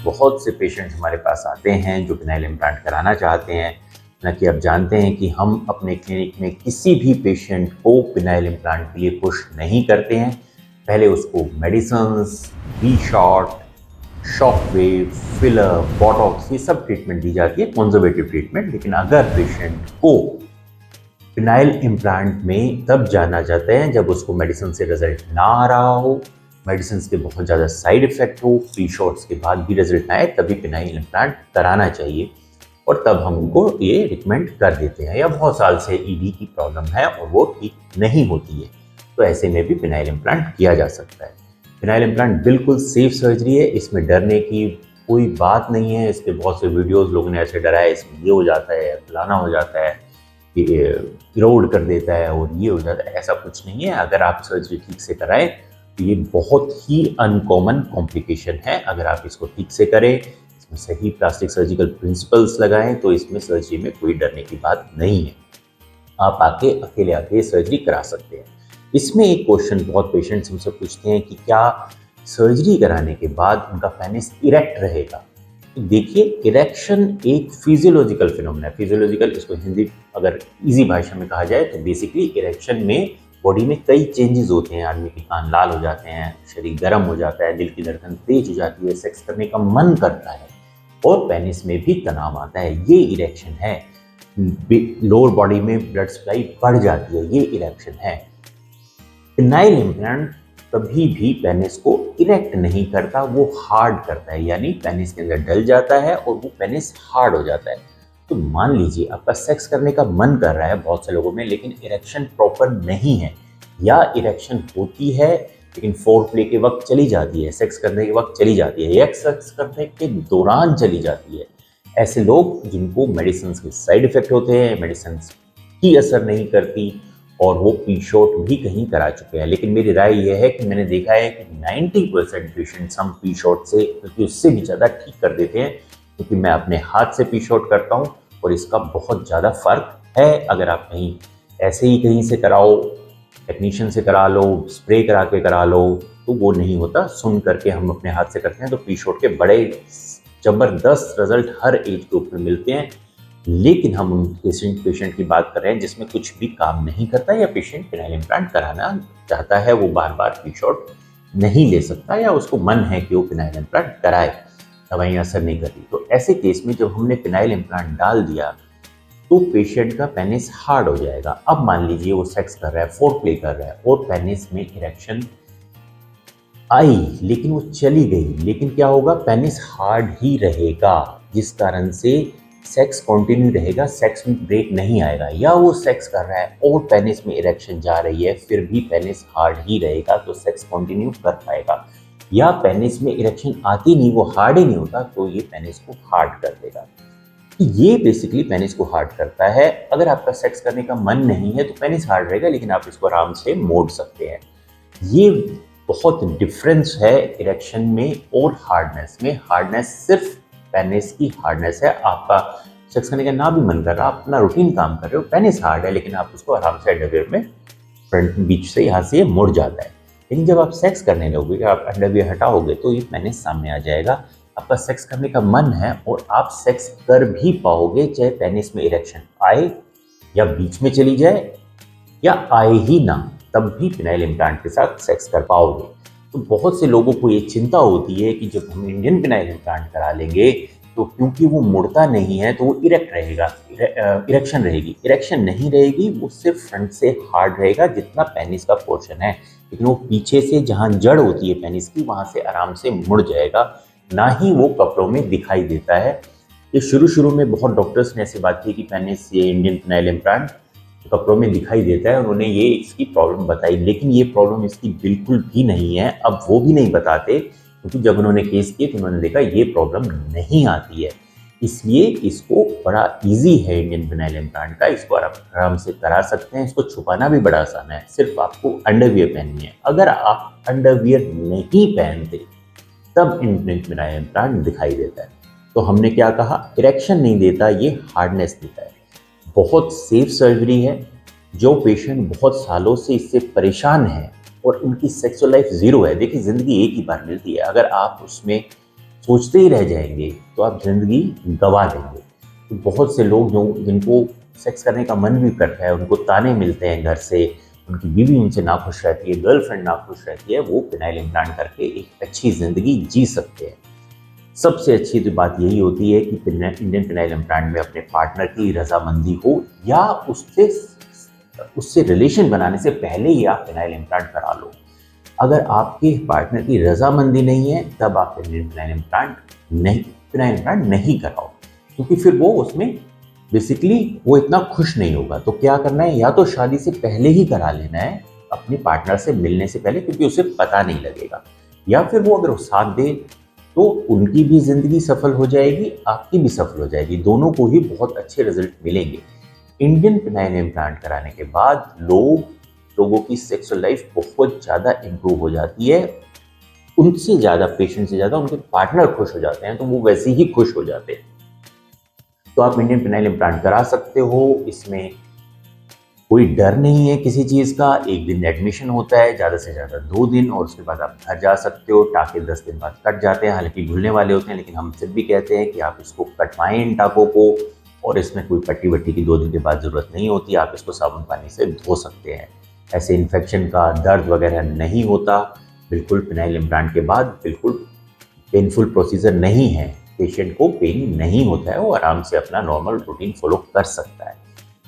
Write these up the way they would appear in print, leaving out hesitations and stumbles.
बहुत से पेशेंट्स हमारे पास आते हैं जो पिनाइल इम्प्लांट कराना चाहते हैं। ना कि आप जानते हैं कि हम अपने क्लिनिक में किसी भी पेशेंट को पिनाइल इम्प्लांट के लिए पुश नहीं करते हैं। पहले उसको मेडिसिन्स, वी shot, shock wave, filler, botox ये सब ट्रीटमेंट दी जाती है, कंजर्वेटिव ट्रीटमेंट। लेकिन अगर पेशेंट को पिनाइल इम्प्लांट में तब जाना चाहते हैं जब उसको मेडिसिन से रिजल्ट ना आ रहा हो, मेडिसिन के बहुत ज़्यादा साइड इफेक्ट हो, फ्री शॉट्स के बाद भी रिजल्ट ना आए, तभी पिनाइल इम्प्लांट कराना चाहिए। और तब हम उनको ये रिकमेंड कर देते हैं। या बहुत साल से ईडी की प्रॉब्लम है और वो ठीक नहीं होती है, तो ऐसे में भी पिनाइल इम्प्लांट किया जा सकता है। पिनाइल इम्प्लांट बिल्कुल सेफ सर्जरी है, इसमें डरने की कोई बात नहीं है। इसके बहुत से वीडियोस लोगों ने ऐसे डराया इसमें ये हो जाता है, फलाना हो जाता है, इरोड कर देता है और ये हो जाता है। ऐसा कुछ नहीं है। अगर आप सर्जरी ठीक से कराएं तो ये बहुत ही अनकॉमन कॉम्प्लिकेशन है। अगर आप इसको ठीक से करें, इसमें सही प्लास्टिक सर्जिकल प्रिंसिपल्स लगाएं, तो इसमें सर्जरी में कोई डरने की बात नहीं है। आप अकेले आके सर्जरी करा सकते हैं। इसमें एक क्वेश्चन बहुत पेशेंट्स हमसे पूछते हैं कि क्या सर्जरी कराने के बाद उनका पेनिस इरेक्ट रहेगा। देखिए, इरेक्शन एक फिजियोलॉजिकल फिनोमेना है। फिजियोलॉजिकल, इसको हिंदी अगर इजी भाषा में कहा जाए तो बेसिकली इरेक्शन में बॉडी में कई चेंजेस होते हैं। आदमी के कान लाल हो जाते हैं, शरीर गर्म हो जाता है, दिल की धड़कन तेज हो जाती है, सेक्स करने का मन करता है और पेनिस में भी तनाव आता है। ये इरेक्शन है। लोअर बॉडी में ब्लड सप्लाई बढ़ जाती है, ये इरेक्शन है। पिनाइल इम्प्लांट कभी भी पेनिस को इरेक्ट नहीं करता, वो हार्ड करता है। यानी पेनिस के अंदर डल जाता है और वो पेनिस हार्ड हो जाता है। तो मान लीजिए आपका सेक्स करने का मन कर रहा है बहुत से लोगों में, लेकिन इरेक्शन प्रॉपर नहीं है, या इरेक्शन होती है लेकिन फोरप्ले के वक्त चली जाती है, सेक्स करने के वक्त चली जाती है, या सेक्स करने के दौरान चली जाती है। ऐसे लोग जिनको मेडिसिन के साइड इफेक्ट होते हैं, मेडिसिन की असर नहीं करती और वो पी शॉट भी कहीं करा चुके हैं। लेकिन मेरी राय यह है कि मैंने देखा है कि 90% पेशेंट्स हम पी शॉट से, बल्कि उससे भी ज़्यादा ठीक कर देते हैं, क्योंकि मैं अपने हाथ से पी शॉट करता हूँ और इसका बहुत ज़्यादा फर्क है। अगर आप कहीं ऐसे ही कहीं से कराओ, टेक्नीशियन से करा लो, स्प्रे करा के करा लो, तो वो नहीं होता। सुन करके हम अपने हाथ से करते हैं तो पी शॉट के बड़े ज़बरदस्त रिजल्ट हर एज ग्रुप में मिलते हैं। लेकिन हम उन पेशेंट की बात कर रहे हैं जिसमें कुछ भी काम नहीं करता, या पेशेंट पिनाइल इम्प्लांट कराना चाहता है, वो बार बार पी शॉट नहीं ले सकता, या उसको मन है कि वो पिनाइल इम्प्लांट कराए, दवाइयाँ असर नहीं करती। तो ऐसे केस में जब हमने पिनाइल इम्प्लांट डाल दिया तो पेशेंट का पेनिस हार्ड हो जाएगा। अब मान लीजिए वो सेक्स कर रहा है, फोरप्ले कर रहा है और पेनिस में इरेक्शन आई लेकिन वो चली गई, लेकिन क्या होगा, पेनिस हार्ड ही रहेगा, जिस कारण से सेक्स कंटिन्यू रहेगा, सेक्स में ब्रेक नहीं आएगा। या वो सेक्स कर रहा है और पेनिस में इरेक्शन जा रही है, फिर भी पेनिस हार्ड ही रहेगा, तो सेक्स कंटिन्यू कर पाएगा। या पेनिस में इरेक्शन आती नहीं, वो हार्ड ही नहीं होता, तो ये पेनिस को हार्ड कर देगा। ये बेसिकली पेनिस को हार्ड करता है। अगर आपका सेक्स करने का मन नहीं है तो पेनिस हार्ड रहेगा, लेकिन आप इसको आराम से मोड़ सकते हैं। ये बहुत डिफरेंस है इरेक्शन में और हार्डनेस में। हार्डनेस सिर्फ पेनिस की हार्डनेस है। आपका सेक्स करने का ना भी मन कर रहा, आप अपना रूटीन काम कर रहे हो, पेनिस हार्ड है, लेकिन आप उसको आराम से अंडरवियर में फ्रंट बीच से यहाँ से मुड़ जाता है। लेकिन जब आप सेक्स करने लगोगे, आप अंडरवियर हटाओगे, तो ये पेनिस सामने आ जाएगा। आपका सेक्स करने का मन है और आप सेक्स कर भी पाओगे, चाहे पेनिस में इरेक्शन आए या बीच में चली जाए या आए ही ना, तब भी पिनाइल इम्प्लांट के साथ सेक्स कर पाओगे। तो बहुत से लोगों को ये चिंता होती है कि जब हम इंडियन पिनाइल इम्प्लांट करा लेंगे तो क्योंकि वो मुड़ता नहीं है तो वो इरेक्ट रहेगा, इरेक्शन रहेगी। इरेक्शन नहीं रहेगी, वो सिर्फ फ्रंट से हार्ड रहेगा जितना पेनिस का पोर्शन है, लेकिन वो पीछे से जहाँ जड़ होती है पेनिस की, वहाँ से आराम से मुड़ जाएगा, ना ही वो कपड़ों में दिखाई देता है। ये शुरू में बहुत डॉक्टर्स ने ऐसी बात की कि पेनिस, ये इंडियन पिनाइल इम्प्लांट कपड़ों में दिखाई देता है, उन्होंने ये इसकी प्रॉब्लम बताई, लेकिन ये प्रॉब्लम इसकी बिल्कुल भी नहीं है। अब वो भी नहीं बताते, क्योंकि जब उन्होंने केस किए तो उन्होंने देखा ये प्रॉब्लम नहीं आती है। इसलिए इसको बड़ा इजी है इंडियन पिनाइल इम्प्लांट का, इसको आप आराम से करा सकते हैं। इसको छुपाना भी बड़ा आसान है, सिर्फ आपको अंडरवियर पहननी है। अगर आप अंडरवियर नहीं पहनते तब इंडियन पिनाइल इम्प्लांट दिखाई देता है। तो हमने क्या कहा, इरेक्शन नहीं देता, ये हार्डनेस देता है। बहुत सेफ सर्जरी है। जो पेशेंट बहुत सालों से इससे परेशान है और उनकी सेक्सुअल लाइफ ज़ीरो है, देखिए ज़िंदगी एक ही बार मिलती है, अगर आप उसमें सोचते ही रह जाएंगे तो आप जिंदगी गंवा देंगे। तो बहुत से लोग जो जिनको सेक्स करने का मन भी करता है, उनको ताने मिलते हैं घर से, उनकी बीवी उनसे नाखुश रहती है, गर्लफ्रेंड नाखुश रहती है, वो पिनाइल इम्प्लांट करके एक अच्छी जिंदगी जी सकते हैं। सबसे अच्छी तो बात यही होती है कि इंडियन पिनाइल इम्प्लांट में अपने पार्टनर की रजामंदी हो या उससे उससे रिलेशन बनाने से पहले ही आप पिनाइल इम्प्लांट करा लो। अगर आपके पार्टनर की रजामंदी नहीं है तब आप पिनाइल इम्प्लांट नहीं कराओ, क्योंकि फिर वो उसमें बेसिकली वो इतना खुश नहीं होगा। तो क्या करना है, या तो शादी से पहले ही करा लेना है अपने पार्टनर से मिलने से पहले, क्योंकि उसे पता नहीं लगेगा, या फिर वो अगर साथ दे तो उनकी भी जिंदगी सफल हो जाएगी, आपकी भी सफल हो जाएगी, दोनों को ही बहुत अच्छे रिजल्ट मिलेंगे। इंडियन पिनाइल इम्प्लांट कराने के बाद लोगों की सेक्सुअल लाइफ बहुत ज़्यादा इम्प्रूव हो जाती है। उनसे ज़्यादा, पेशेंट से ज़्यादा उनके पार्टनर खुश हो जाते हैं, तो वो वैसे ही खुश हो जाते हैं। तो आप इंडियन पिनाइल इम्प्लांट करा सकते हो, इसमें कोई डर नहीं है किसी चीज़ का। एक दिन एडमिशन होता है, ज़्यादा से ज़्यादा 2 दिन, और उसके बाद आप घर जा सकते हो। टाँके 10 दिन बाद कट जाते हैं, हालांकि घुलने वाले होते हैं, लेकिन हम फिर भी कहते हैं कि आप इसको कटवाएं इन टाँकों को, और इसमें कोई पट्टी वट्टी की 2 दिन के बाद ज़रूरत नहीं होती। आप इसको साबुन पानी से धो सकते हैं। ऐसे इन्फेक्शन का दर्द वगैरह नहीं होता। बिल्कुल पिनाइल इम्प्लांट के बाद बिल्कुल पेनफुल प्रोसीजर नहीं है, पेशेंट को पेन नहीं होता है, वो आराम से अपना नॉर्मल रूटीन फॉलो कर सकता है।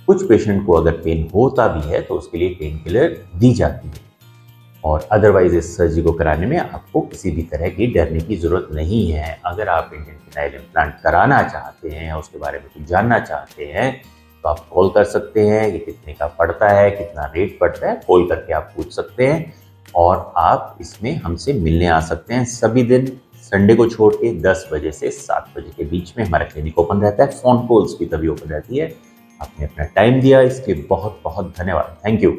कुछ पेशेंट को अगर पेन होता भी है तो उसके लिए पेन किलर दी जाती है, और अदरवाइज इस सर्जरी को कराने में आपको किसी भी तरह की डरने की ज़रूरत नहीं है। अगर आप इंडियन पिनाइल इम्प्लांट कराना चाहते हैं या उसके बारे में कुछ जानना चाहते हैं तो आप कॉल कर सकते हैं। ये कितने का पड़ता है, कितना रेट पड़ता है, कॉल करके आप पूछ सकते हैं, और आप इसमें हमसे मिलने आ सकते हैं। सभी दिन संडे को छोड़ के 10 बजे से 7 बजे के बीच में हमारा क्लिनिक ओपन रहता है। फ़ोन कॉल्स भी तभी ओपन रहती है। आपने अपना टाइम दिया, इसके बहुत बहुत धन्यवाद। Thank you.